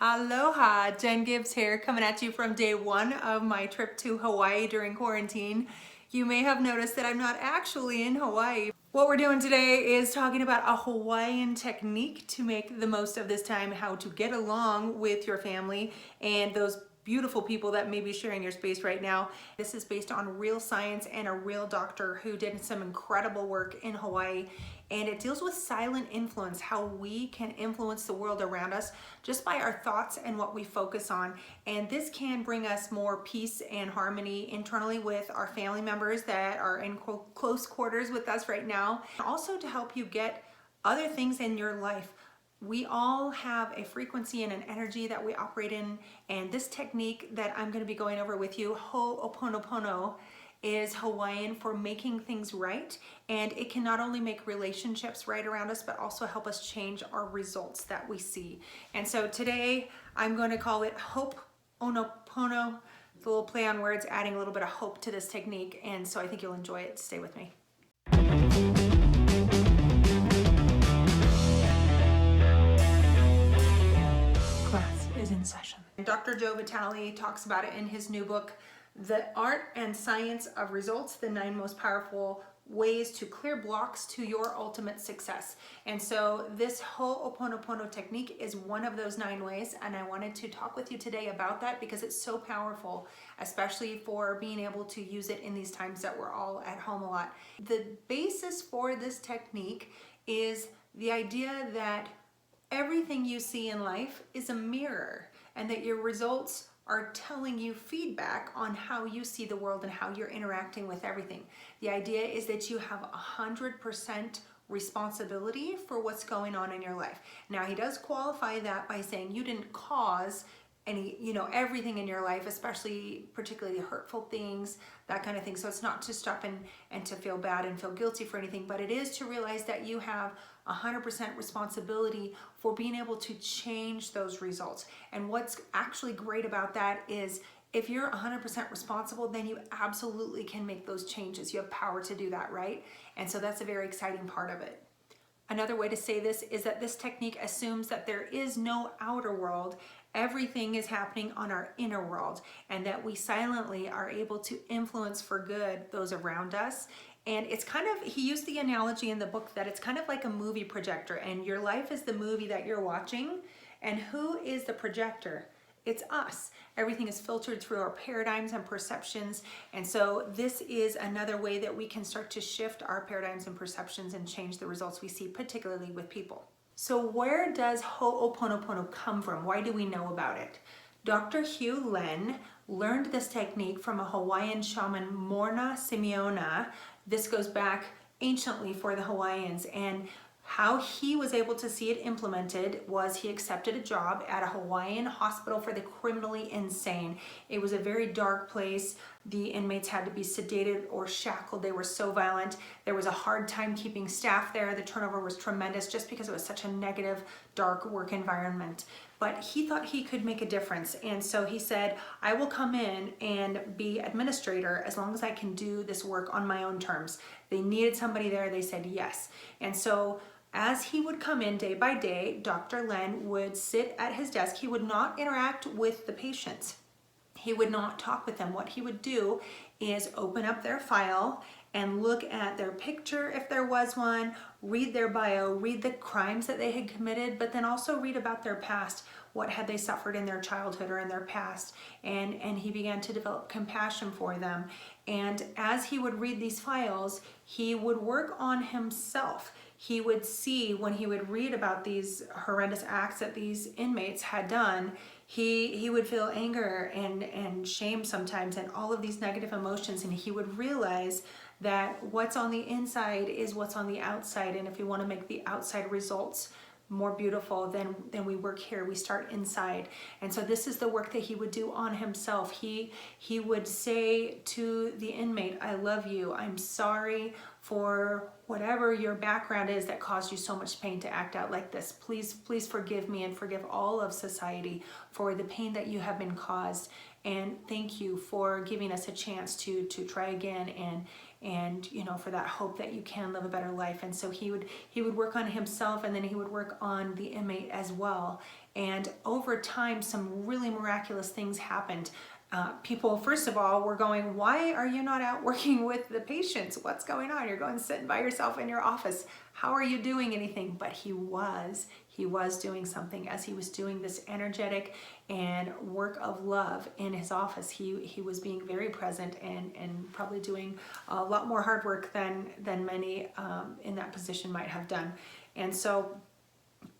Aloha, Jen Gibbs here, coming at you from day one of my trip to Hawaii during quarantine. You may have noticed that I'm not actually in Hawaii. What we're doing today is talking about a Hawaiian technique to make the most of this time, how to get along with your family and those beautiful people that may be sharing your space right now. This is based on real science and a real doctor who did some incredible work in Hawaii, and it deals with silent influence, how we can influence the world around us just by our thoughts and what we focus on. And this can bring us more peace and harmony internally with our family members that are in close quarters with us right now. Also to help you get other things in your life. We all have a frequency and an energy that we operate in, and this technique that I'm going to be going over with you, Ho'oponopono, is Hawaiian for making things right, and it can not only make relationships right around us but also help us change our results that we see. And so today I'm going to call it Ho'oponopono. It's a little play on words, adding a little bit of hope to this technique, and so I think you'll enjoy it. Stay with me. Is in session. Dr. Joe Vitale talks about it in his new book, The Art and Science of Results, the 9 most powerful ways to clear blocks to your ultimate success. And so this Ho'oponopono technique is one of those 9 ways, and I wanted to talk with you today about that because it's so powerful, especially for being able to use it in these times that we're all at home a lot. The basis for this technique is the idea that everything you see in life is a mirror, and that your results are telling you feedback on how you see the world and how you're interacting with everything. The idea is that you have 100% responsibility for what's going on in your life. Now, he does qualify that by saying you didn't cause any, everything in your life, especially particularly hurtful things, that kind of thing. So it's not to stop and to feel bad and feel guilty for anything, but it is to realize that you have 100% responsibility for being able to change those results. And what's actually great about that is if you're 100% responsible, then you absolutely can make those changes. You have power to do that, right? And so that's a very exciting part of it. Another way to say this is that this technique assumes that there is no outer world. Everything is happening on our inner world, and that we silently are able to influence for good those around us. And it's kind of, he used the analogy in the book that it's kind of like a movie projector, and your life is the movie that you're watching. And who is the projector? It's us. Everything is filtered through our paradigms and perceptions. And so this is another way that we can start to shift our paradigms and perceptions and change the results we see, particularly with people. So where does Ho'oponopono come from? Why do we know about it? Dr. Hugh Len learned this technique from a Hawaiian shaman, Morna Simeona. This goes back anciently for the Hawaiians, and how he was able to see it implemented was he accepted a job at a Hawaiian hospital for the criminally insane. It was a very dark place. The inmates had to be sedated or shackled. They were so violent. There was a hard time keeping staff there. The turnover was tremendous just because it was such a negative, dark work environment. But he thought he could make a difference. And so he said, I will come in and be administrator as long as I can do this work on my own terms. They needed somebody there. They said yes. And so as he would come in day by day, Dr. Len would sit at his desk. He would not interact with the patients. He would not talk with them. What he would do is open up their file and look at their picture if there was one, read their bio, read the crimes that they had committed, but then also read about their past. What had they suffered in their childhood or in their past? And he began to develop compassion for them. And as he would read these files, he would work on himself. He would see, when he would read about these horrendous acts that these inmates had done, he would feel anger and shame sometimes and all of these negative emotions, and he would realize that what's on the inside is what's on the outside. And if we want to make the outside results more beautiful, then we work here. We start inside. And so this is the work that he would do on himself. He would say to the inmate, I love you. I'm sorry for whatever your background is that caused you so much pain to act out like this. Please forgive me and forgive all of society for the pain that you have been caused. And thank you for giving us a chance to try again and for that hope that you can live a better life. And so he would work on himself, and then he would work on the inmate as well. And over time, some really miraculous things happened. People, first of all, were going, why are you not out working with the patients? What's going on? You're going sitting by yourself in your office. How are you doing anything? But he was doing something as he was doing this energetic and work of love in his office. He was being very present and probably doing a lot more hard work than many in that position might have done. And so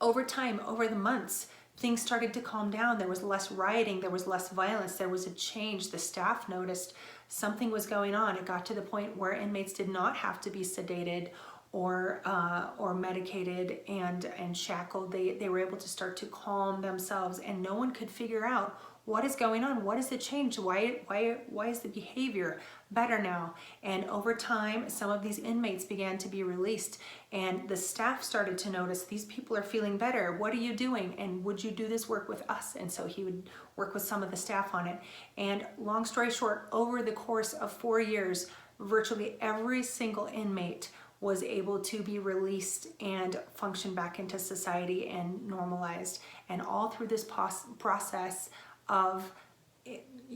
over time, over the months, things started to calm down. There was less rioting, there was less violence, there was a change. The staff noticed something was going on. It got to the point where inmates did not have to be sedated or medicated and shackled. They were able to start to calm themselves, and no one could figure out what is going on. What is the change? Why is the behavior better now? And over time, some of these inmates began to be released, and the staff started to notice these people are feeling better. What are you doing? And would you do this work with us? And so he would work with some of the staff on it. And long story short, over the course of 4 years, virtually every single inmate was able to be released and function back into society and normalized. And all through this process of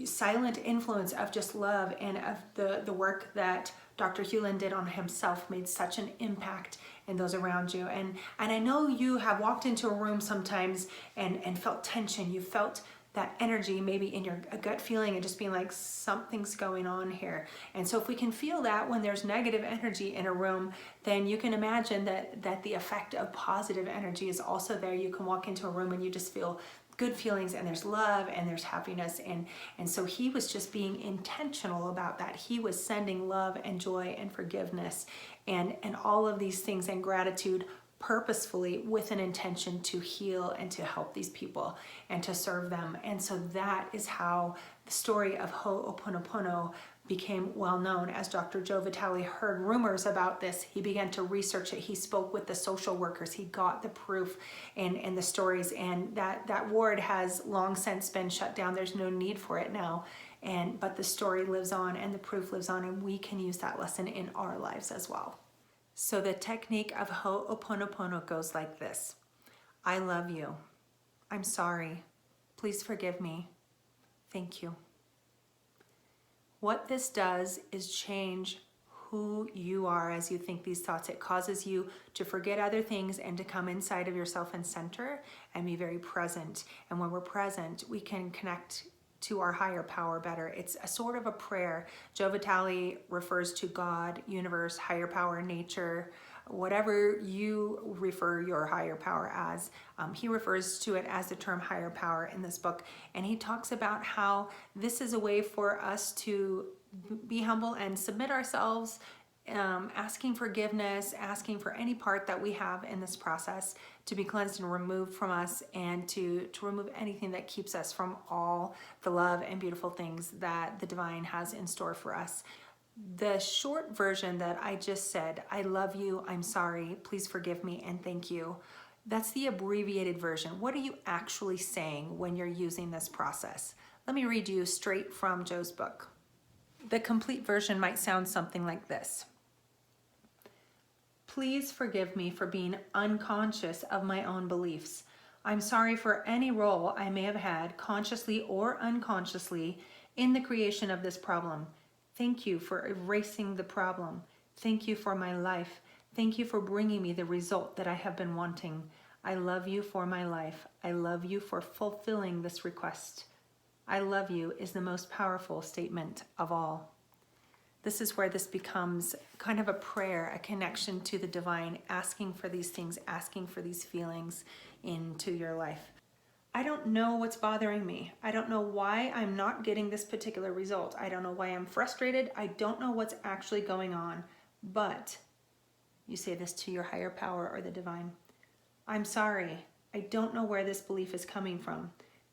silent influence of just love and of the work that Dr. Hewlin did on himself made such an impact in those around you. And I know you have walked into a room sometimes and felt tension. You felt that energy maybe in your gut feeling and just being like, something's going on here. And so if we can feel that when there's negative energy in a room, then you can imagine that the effect of positive energy is also there. You can walk into a room and you just feel good feelings, and there's love and there's happiness. And so he was just being intentional about that. He was sending love and joy and forgiveness and all of these things and gratitude purposefully with an intention to heal and to help these people and to serve them. And so that is how the story of Ho'oponopono became well known. As Dr. Joe Vitale heard rumors about this, he began to research it. He spoke with the social workers. He got the proof and the stories, and that ward has long since been shut down. There's no need for it now. But the story lives on and the proof lives on, and we can use that lesson in our lives as well. So the technique of Ho'oponopono goes like this. I love you. I'm sorry. Please forgive me. Thank you. What this does is change who you are as you think these thoughts. It causes you to forget other things and to come inside of yourself and center and be very present. And when we're present, we can connect to our higher power better. It's a sort of a prayer. Joe Vitale refers to God, universe, higher power, nature, whatever you refer your higher power as. He refers to it as the term higher power in this book. And he talks about how this is a way for us to be humble and submit ourselves, asking forgiveness, asking for any part that we have in this process to be cleansed and removed from us, and to remove anything that keeps us from all the love and beautiful things that the divine has in store for us. The short version that I just said, I love you, I'm sorry, please forgive me, and thank you, that's the abbreviated version. What are you actually saying when you're using this process? Let me read you straight from Joe's book. The complete version might sound something like this. Please forgive me for being unconscious of my own beliefs. I'm sorry for any role I may have had, consciously or unconsciously, in the creation of this problem. Thank you for erasing the problem. Thank you for my life. Thank you for bringing me the result that I have been wanting. I love you for my life. I love you for fulfilling this request. I love you is the most powerful statement of all. This is where this becomes kind of a prayer, a connection to the divine, asking for these things, asking for these feelings into your life. I don't know what's bothering me. I don't know why I'm not getting this particular result. I don't know why I'm frustrated. I don't know what's actually going on. But you say this to your higher power or the divine. I'm sorry. I don't know where this belief is coming from.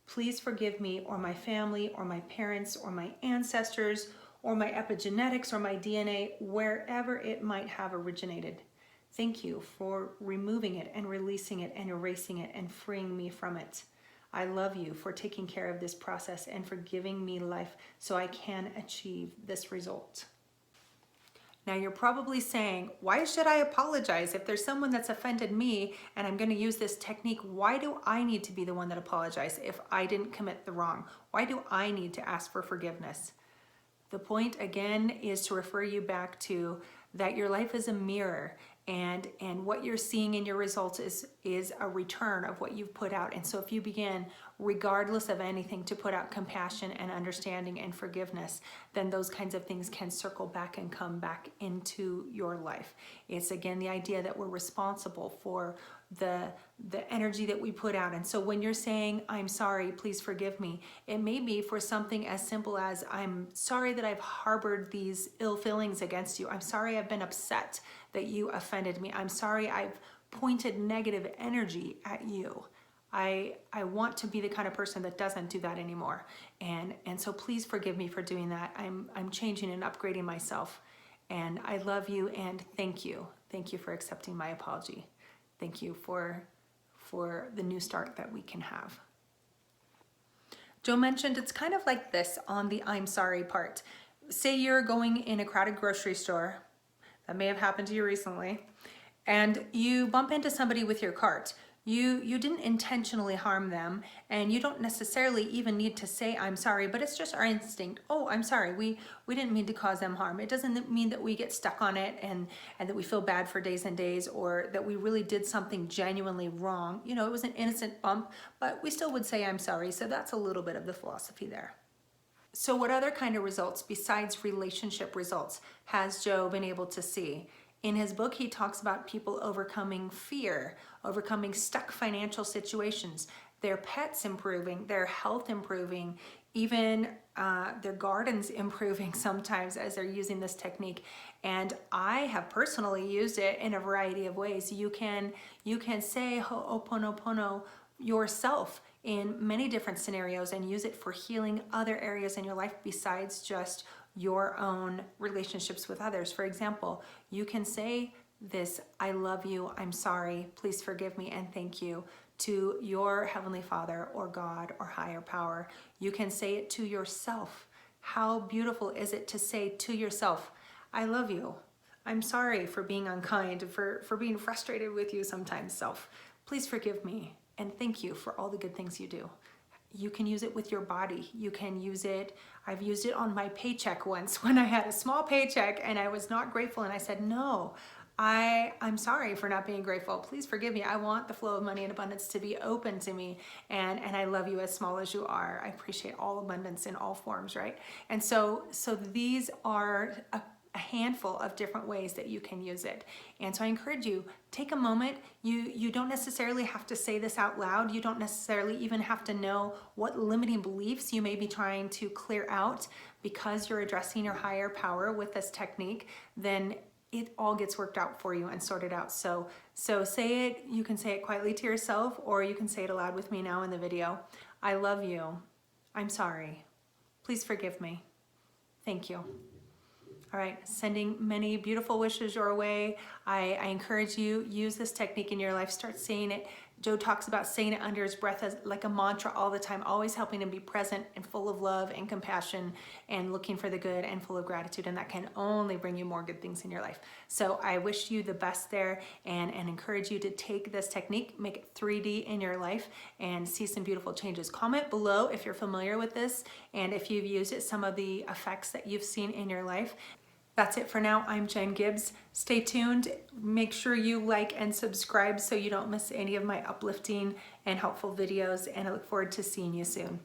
Please forgive me, or my family or my parents or my ancestors or my epigenetics or my DNA, wherever it might have originated. Thank you for removing it and releasing it and erasing it and freeing me from it. I love you for taking care of this process and for giving me life so I can achieve this result. Now you're probably saying, why should I apologize? If there's someone that's offended me and I'm going to use this technique, why do I need to be the one that apologizes if I didn't commit the wrong? Why do I need to ask for forgiveness? The point again is to refer you back to that your life is a mirror, and what you're seeing in your results is a return of what you've put out. And so if you begin, regardless of anything, to put out compassion and understanding and forgiveness, then those kinds of things can circle back and come back into your life. It's again the idea that we're responsible for the energy that we put out. And so when you're saying, I'm sorry, please forgive me, it may be for something as simple as, I'm sorry that I've harbored these ill feelings against you. I'm sorry I've been upset that you offended me. I'm sorry I've pointed negative energy at you. I want to be the kind of person that doesn't do that anymore. And so please forgive me for doing that. I'm changing and upgrading myself. And I love you and thank you. Thank you for accepting my apology. Thank you for the new start that we can have. Joe mentioned it's kind of like this on the I'm sorry part. Say you're going in a crowded grocery store, that may have happened to you recently, and you bump into somebody with your cart. You didn't intentionally harm them, and you don't necessarily even need to say I'm sorry, but it's just our instinct. Oh, I'm sorry, we didn't mean to cause them harm. It doesn't mean that we get stuck on it and that we feel bad for days and days, or that we really did something genuinely wrong. You know, it was an innocent bump, but we still would say I'm sorry. So that's a little bit of the philosophy there. So what other kind of results besides relationship results has Joe been able to see? In his book, he talks about people overcoming fear, overcoming stuck financial situations, their pets improving, their health improving, even their gardens improving sometimes as they're using this technique. And I have personally used it in a variety of ways. You can say Ho'oponopono yourself in many different scenarios and use it for healing other areas in your life besides just your own relationships with others. For example, you can say this, I love you, I'm sorry, please forgive me, and thank you, to your Heavenly Father or God or higher power. You can say it to yourself. How beautiful is it to say to yourself, I love you, I'm sorry for being unkind, for being frustrated with you sometimes, self. Please forgive me, and thank you for all the good things you do. You can use it with your body. You can use it, I've used it on my paycheck once when I had a small paycheck and I was not grateful, and I said, no, I'm sorry for not being grateful. Please forgive me. I want the flow of money and abundance to be open to me, and I love you as small as you are. I appreciate all abundance in all forms, right? And so these are a handful of different ways that you can use it. And so I encourage you, take a moment. You don't necessarily have to say this out loud. You don't necessarily even have to know what limiting beliefs you may be trying to clear out because you're addressing your higher power with this technique. Then it all gets worked out for you and sorted out. So say it, you can say it quietly to yourself, or you can say it aloud with me now in the video. I love you. I'm sorry. Please forgive me. Thank you. All right, sending many beautiful wishes your way. I encourage you, use this technique in your life. Start saying it. Joe talks about saying it under his breath as like a mantra all the time, always helping him be present and full of love and compassion and looking for the good and full of gratitude. And that can only bring you more good things in your life. So I wish you the best there, and encourage you to take this technique, make it 3D in your life, and see some beautiful changes. Comment below if you're familiar with this and if you've used it, some of the effects that you've seen in your life. That's it for now. I'm Jen Gibbs. Stay tuned. Make sure you like and subscribe so you don't miss any of my uplifting and helpful videos, and I look forward to seeing you soon.